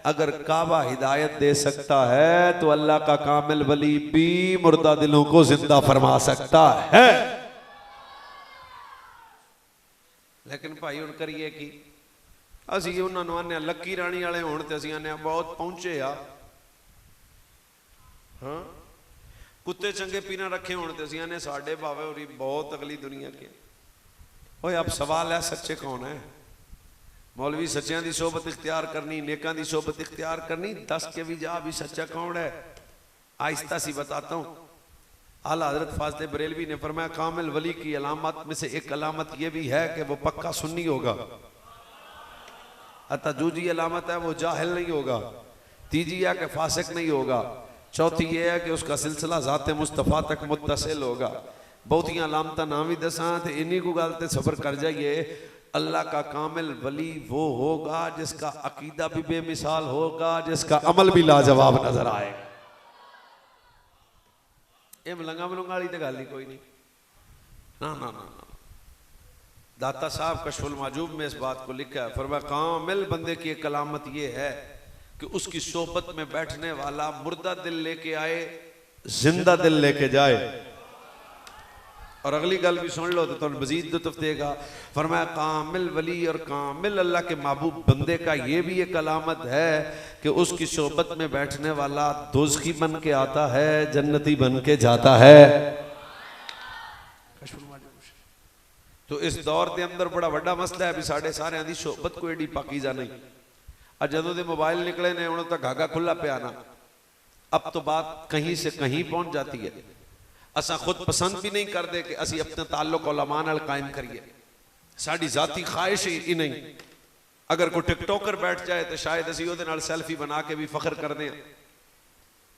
اگر کعبہ ہدایت دے سکتا ہے تو اللہ کا کامل ولی بھی مردہ دلوں کو زندہ فرما سکتا ہے۔ لیکن بھائی ان کریے کی اسی انہوں نے آنے لکی رانی والے ہونے اسی آنے بہت پہنچے آ، ہاں کتے چنگے پینا رکھے ہونے اسی آنے ساڑھے باوے اور بہت اگلی دنیا کے۔ اوہ اب سوال ہے سچے کون ہے؟ مولوی سچیاں دی صحبت اختیار کرنی، نیکاں دی صحبت اختیار کرنی، دس کے بھی جا بھی سچا کون ہے؟ آہستہ سی بتاتا ہوں۔ اعلیٰ حضرت فاضل بریلوی نے فرمایا کامل ولی کی علامات میں سے ایک علامت یہ بھی ہے کہ وہ پکا سنی ہوگا۔ دوسری علامت ہے وہ جاہل نہیں ہوگا، تیسری ہے کہ فاسق نہیں ہوگا، چوتھی یہ ہے کہ اس کا سلسلہ ذات مصطفیٰ تک متصل ہوگا۔ بہتیاں علامتاں نامی دساں تے انہی کو گالتے صبر کر جائیے۔ اللہ کا کامل ولی وہ ہوگا جس کا عقیدہ بھی بے مثال ہوگا، جس کا عمل بھی لاجواب نظر آئے گا۔ یہ ملنگا ملنگاڑی تے گالی کوئی نہیں، نا نا نا نا۔ داتا صاحب کشف المعجوب میں اس بات کو لکھا ہے، فرمایا کامل بندے کی ایک علامت یہ ہے کہ اس کی صحبت میں بیٹھنے والا مردہ دل لے کے آئے، زندہ دل لے کے جائے۔ اور اگلی گل بھی سن لو تو مزید لطف دے گا۔ فرمایا کامل ولی اور کامل اللہ کے محبوب بندے کا یہ بھی ایک علامت ہے کہ اس کی صحبت میں بیٹھنے والا دوزخی بن کے آتا ہے، جنتی بن کے جاتا ہے۔ تو اس دور دے اندر بڑا بڑا مسئلہ ہے بھی ساڑھے سارے آندھی صحبت کو ایڈی پاکیزہ نہیں۔ اور جدوں دے موبائل نکلے نے انہوں تک گھاگا کھلا پہ آنا، اب تو بات کہیں سے کہیں پہنچ جاتی ہے۔ اساں خود پسند بھی نہیں کر دے کہ اسی اپنے تعلق علماء نال قائم کریے، ساڑھی ذاتی خواہش ہی نہیں۔ اگر کوئی ٹک ٹوکر بیٹھ جائے تو شاید اسی وہ دے نال سیلفی بنا کے بھی فخر کر دیں۔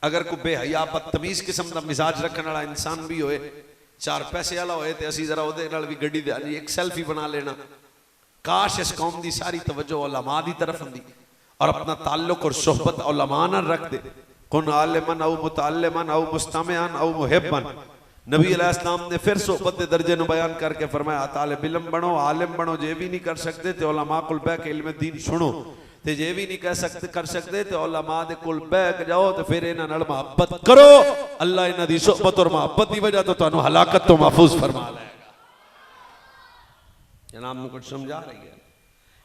اگر کوئی بے حیا بدتمیز قسم دا مزاج رکھنے والا انسان بھی ہوئے، چار پیسے والا ہوئے تو اسی ذرا وہ دے نال بھی گڈی دے ایک سیلفی بنا لینا۔ کاش اس قوم دی ساری توجہ علماء دی طرف ہندی اور اپنا تعلق اور صحبت علماء نال رکھ دے۔ کن عالمن او متعلمن او مستمعن او محبن۔ نبی علیہ السلام نے پھر صحبت درجے نو بیان کر کے فرمایا طالب علم بنو، عالم بنو، جے بھی نہیں کر سکتے تو علماء کل بیٹھ کے علم دین سنو، تے جے بھی نہیں کر سکتے تو علماء دے کل بیٹھ جاؤ تو پھر انہاں نال محبت کرو۔ اللہ انہاں دی صحبت اور محبت دی وجہ تو تانوں ہلاکت تو محفوظ فرما لے گا۔ جناب نے کچھ سمجھا رہی ہے؟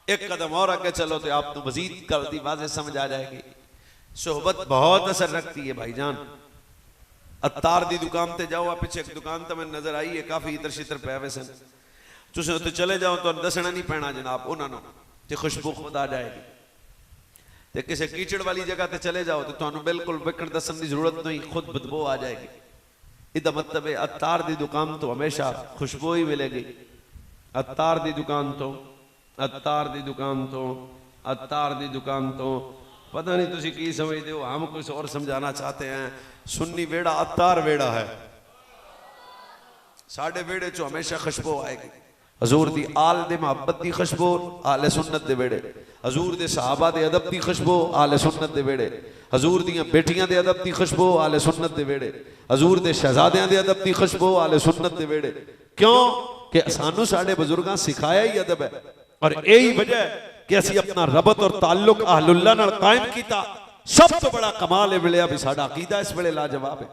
ایک قدم اور آگے چلو تو آپ تو مزید کر دی واضح سمجھ آ جائے گی۔ صحبت بہت اثر رکھتی ہے بھائی جان۔ اتار دی دکان تے جاؤ، آپ پیچھے ایک دکان تے میں نظر آئی ہے کافی اتر شتر پہ ہوئے سن، تسے تے چلے جاؤ تو دسنا نہیں پینا جناب انہاں نو تے خوشبو خود آ جائے گی۔ تے کسے کیچڑ والی جگہ تے چلے جاؤ تو تانوں بالکل وکڑ دسن دی ضرورت نہیں، خود بدبو آ جائے گی۔ ادھا مطلب ہے اتار دی دکان تو ہمیشہ خوشبو ہی ملے گی۔ اتار دی دکان تو، اتار دی دکان تو، اتار دی دکان تو، پتہ نہیں تسی کی سمجھ دے ہو، ہم کچھ اور سمجھانا چاہتے ہیں۔ سنی ویڑا اتار ویڑا ہے، ساڑھے ویڑے چو ہمیشہ خوشبو آئے گی۔ حضور دی آل دے محبت دی خوشبو، آل سنت دے ویڑے۔ حضور دے صحابہ دے ادب دی خوشبو، آل سنت دے ویڑے۔ حضور دیاں بیٹیاں دے ادب دی خوشبو، آل سنت دے ویڑے۔ حضور دے شہزادیاں دے ادب دی خوشبو، آل سنت دے ویڑے۔ کیوں کہ سانو ساڑھے بزرگاں سکھایا ہی ادب ہے، اور یہی وجہ ہے کہ اسی اپنا ربط اور تعلق اہل اللہ نال قائم کیتا۔ سب تو بڑا کمال ہے ویلیا بھی ساڑھا عقیدہ اس ویلے لاجواب ہے۔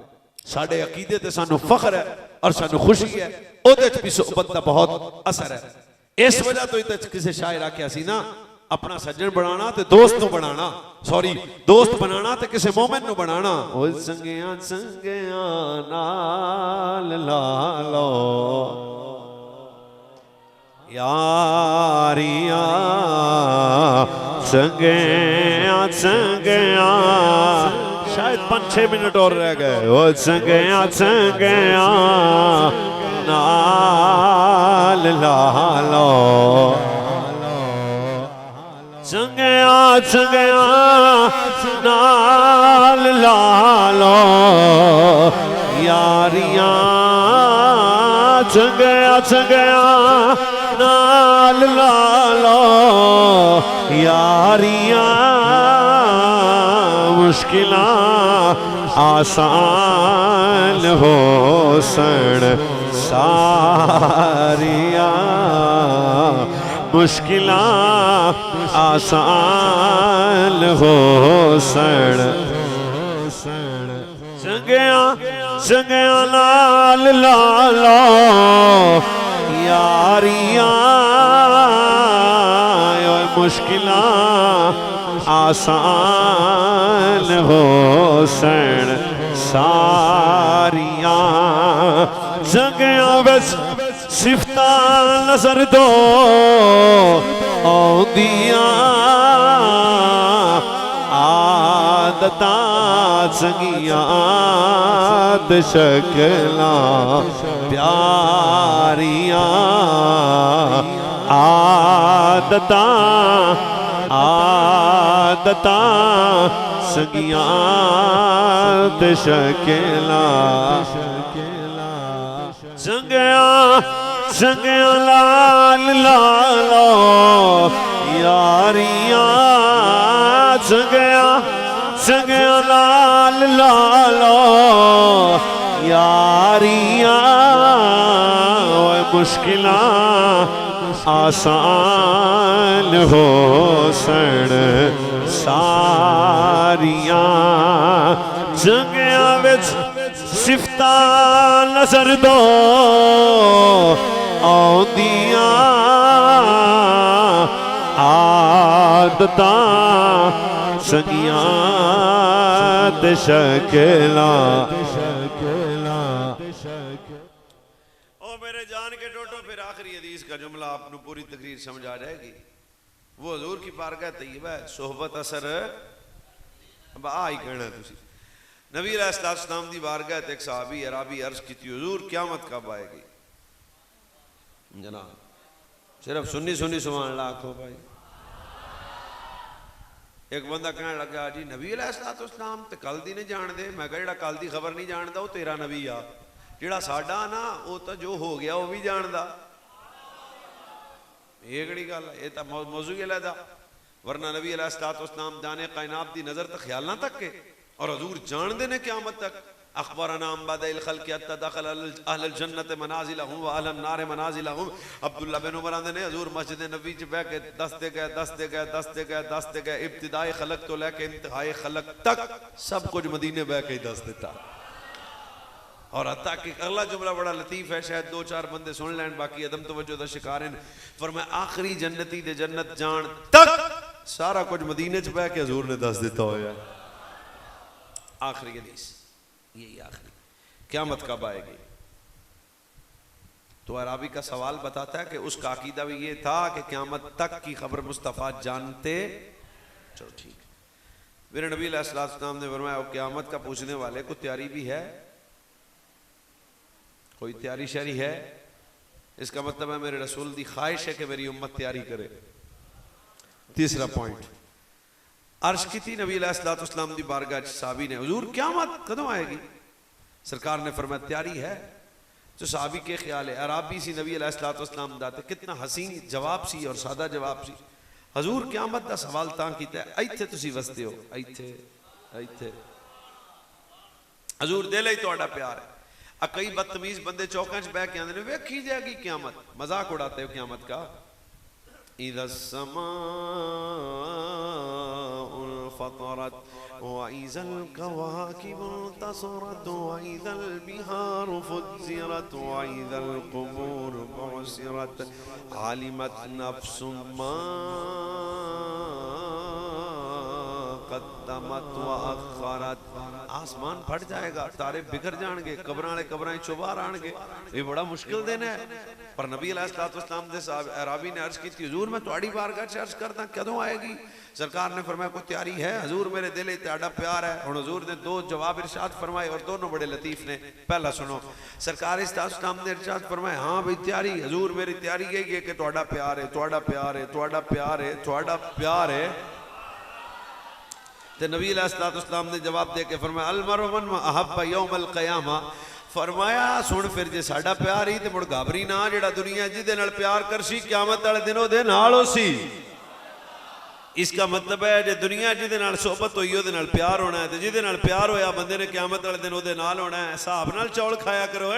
ساڑھے عقیدے تے سانو فخر ہے اور سانو خوشی ہے، او دے بھی صحبت دا بہت اثر ہے۔ اس وجہ تو تے کسی شاعر آکھیا سی نا، اپنا سجن بنانا تے دوست نو بنانا، سوری دوست بنانا تے کسی مومن نو بنانا۔ او سنگیاں سنگیاں نال لالو یاریاں سنگیاں سنگیاں، شاید 5-6 منٹ اور رہ گئے۔ او سنگیاں سنگیاں نال لالو، سنگیاں سنگیاں نال لالو یاریاں چنگیا چنگیا نال لالو یاریاں مشکلاں آسان ہو سن ساریاں مشکلاں آسان ہو سن چنگیا چنگیا نال لالو یاریاں مشکلاں آسان ہو سن ساریاں چنگیا بس صفتاں نظر دو آؤندیاں عادتاں چنگیاں تے شکلاں پیاریاں عادتاں چنگیاں تے شکلاں چنگیا چنگیا لال لالو یاریاں چنگیا چنگیا لال لالو یاریاں مشکلاں آسان ہو سن ساریاں چنگیا وچ صفتاں نظر دو آؤندیاں عادتاں چنگیاں تے شکلاں او میرے جان کے ٹوٹو پھر آخری حدیث کا جملہ آپ نے پوری تقریر سمجھ آ جائے گی. وہ حضور کی بارگاہ طیبہ ہے صحبت اثر اب آئی کہنا ہے تسی نبی علیہ السلام دی بارگاہ ایک صحابی عربی عرض کی تھی حضور قیامت کب آئے گی جناب صرف سنی سنی سبحان اللہ آکھو بھائی. ایک بندہ کہنے لگا جی نبی علیہ السلام تے کل دی نہیں جان دے. میں کہا جڑا کل دی خبر نہیں جان دا وہ تیرا نبی آ جڑا ساڈا نا وہ تو جو ہو گیا وہ بھی جان دا. یہ کڑی گل ہے یہ تو موضوع علیحدہ ورنہ نبی علیہ السلام جانے کائنات دی نظر تک خیال نہ تک کے اور حضور جان دے نے قیامت تک. اخبرنا عن بدء الخلق حتى دخل اهل الجنة منازلهم واهل النار منازلهم. عبداللہ بن عمر نے حضور مسجد نبی چ بیٹھ کے دستے گئے ابتدائی خلق تو لے کے انتہائی خلق تک سب کچھ مدینے بیٹھ کے دس دیتا. اور حتیٰ کہ اگلا جملہ بڑا لطیف ہے شاید دو چار بندے سن لین باقی عدم توجہ دا شکار ہیں. فرمایا آخری جنتی دے جنت جان تک سارا کچھ مدینے چ بیٹھ کے حضور نے دس دیتا ہویا. آخری حدیث یہی آخری قیامت کب آئے گی. تو عربی کا سوال بتاتا ہے کہ اس کا عقیدہ بھی یہ تھا کہ قیامت تک کی خبر مصطفیٰ جانتے. چلو ٹھیک. میرے نبی علیہ السلام نے فرمایا قیامت کا پوچھنے والے کو تیاری بھی ہے کوئی تیاری شری ہے. اس کا مطلب ہے میرے رسول دی خواہش ہے کہ میری امت تیاری کرے. تیسرا پوائنٹ عرش کی تھی نبی علیہ السلام دی بارگاہ صحابی نے حضور قیامت کدوں آئے گی. سرکار نے فرمایا تیاری ہے. جو صحابی کے خیال ہے عربی سی نبی علیہ السلام داتے کتنا حسین جواب سی اور سادہ جواب سی. حضور قیامت دا سوال تاں کیتا ہے ایتھے تسی وستے ہو ایتھے حضور دل ہی تہاڈا پیار ہے. کئی بدتمیز بندے چوکاں چ بیٹھ کے آندے نے ویکھی جائے گی قیامت مذاق اڑاتے ہو قیامت کا. اذا السماء انفطرت واذا الكواكب انتصرت واذا البحار فجرت واذا القبور بعثرت علمت نفس ما قدمت واخرت. آسمان پھٹ جائے گا تارے بکھر جان گے قبراں والے قبراں چوبار آن گے. یہ بڑا مشکل دن ہے. پر نبی علیہ السلام دے صاحب عربی نے عرض کی تھی حضور میں تہاڈی بارگاہ چ عرض کردا کدوں آئے گی. سرکار نے فرمایا کوئی تیاری ہے حضور میرے دل تہاڈا پیار ہے. اور حضور نے دو جواب ارشاد فرمائے اور دونوں بڑے لطیف نے. پہلا سنو سرکار اسلام نے ارشاد فرمایا ہاں بھئی تیاری حضور میری تیاری یہی ہے کہ تہاڈا پیار ہے تہاڈا پیار ہے تہاڈا پیار ہے تہاڈا پیار ہے. تے نبی علیہ السلام نے جواب دے کے فرمایا المرء من احب یوم القیامہ فرمایا سن پھر جے ساڈا پیار ہی تے مڑ گھبری نہ جڑا دنیا جدے نال پیار کرسی قیامت والے دن دے نال ہوسی اس کا مطلب ہے جے دنیا جدے نال صحبت ہوئی او دے نال پیار ہونا ہے تے جدے نال پیار ہویا بندے نے قیامت والے دن او دے نال ہونا ہے صاحب نال چول کھایا کرو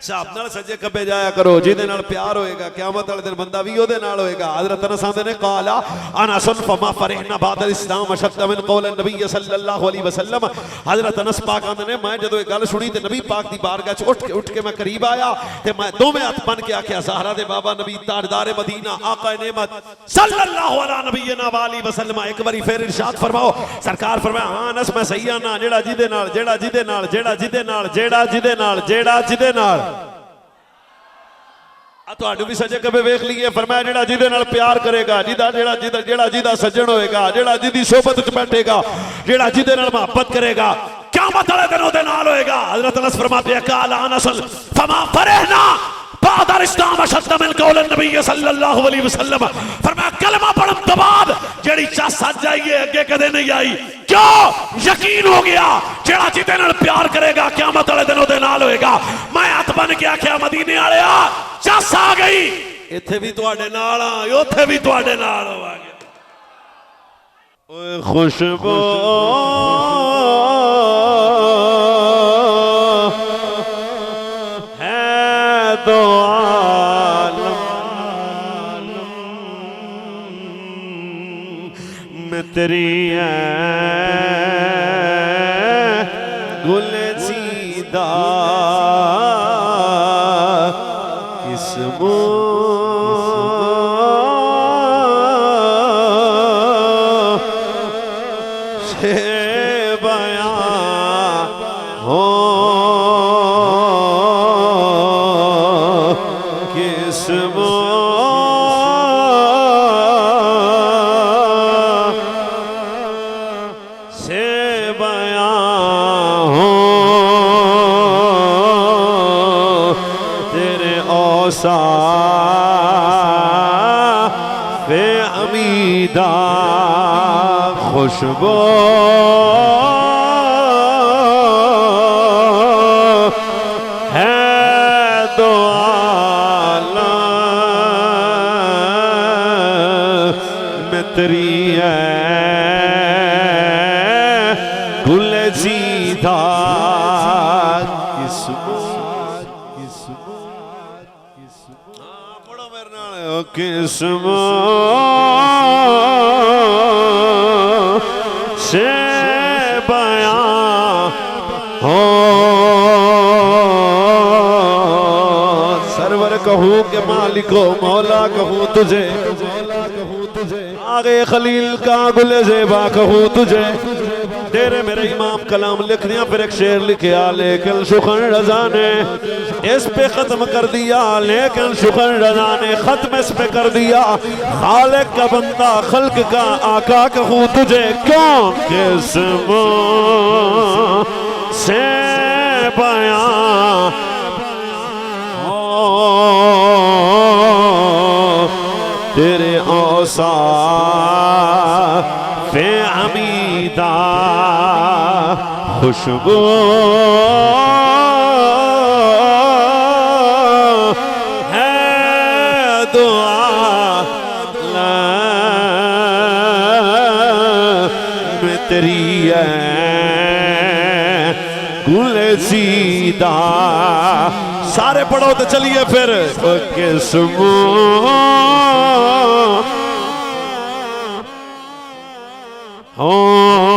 صاحب نال سجے کبے جایا کرو جدے نال پیار ہوئے گا قیامت والے دن بندہ بھی او دے نال ہوئے گا حضرت انس نے کہا انا سن فما فرحنا بعد الاسلام اشد من قول النبی صلی اللہ علیہ وسلم حضرت انس پاک آندے نے میں جدوں یہ گل سنی تے نبی پاک دی بارگاہ وچ اٹھ کے میں قریب آیا تے میں دوویں ہاتھ بن کے آکھیا زہرا دے بابا نبی تاجدار مدینہ آقا نعمت صلی اللہ علیہ نبینا وآلہ وسلم ایک باری پھر ارشاد فرماؤ سرکار فرمایا ہاں انس میں صحیح آنا جیڑا جدے نال جیڑا جدے نال جیڑا جدے نال جیڑا جدے نال جیڑا جدے نال تواڈو بھی سجے کبے ویکھ لیے فرمایا جیڑا جدے نال پیار کرے گا جیڑا جیڑا سجن ہوئے گا جیڑا جدی صحبت وچ بیٹھے گا جیڑا جدے نال محبت کرے گا قیامت والے دن دے نال ہوئے گا حضرت انس فرماتے ہیں قال انس فما فرحنا بعد الاسلام اشد من قول النبی صلی اللہ علیہ وسلم فرمایا کلمہ پڑھن تو بعد جیڑی چاہ سج جائیے اگے کدے نہیں آئی کیوں یقین ہو گیا جیڑا جدے نال پیار کرے گا قیامت والے دن دے نال ہوئے گا میں ہاتھ بن کے آکھیا مدینے والے چس آ گئی ایتھے بھی تواڈے نال آ اوتھے بھی تواڈے نال ہوا گیا اوے خوشبو ہے دو عالم میں تیری ہے گل زیدہ سے بیان ہو کس سے بیان ہو تیرے اوصاف امیدہ خوشبو ہے دو عالم میں تیری ہے گل زیدہ قسم سے بیان ہو سرور کہوں کہ مالک و مولا کہوں تجھے آگے خلیل کا گل زیبا کہوں تجھے تیرے میرے امام کلام لکھ دیا پھر ایک شعر لکھیا لیکن شکر رضا نے اس پہ ختم کر دیا لیکن شکر رضا نے ختم اس پہ کر دیا خالق کا بندہ خلق کا آقا کہوں تجھے کیوں قسموں سے بیان تیرے اوصاف امیدہ خوشبو ہے دعا میں تیری ہے گل زیدہ سارے پڑھو تو چلیے پھر قسموں ہوں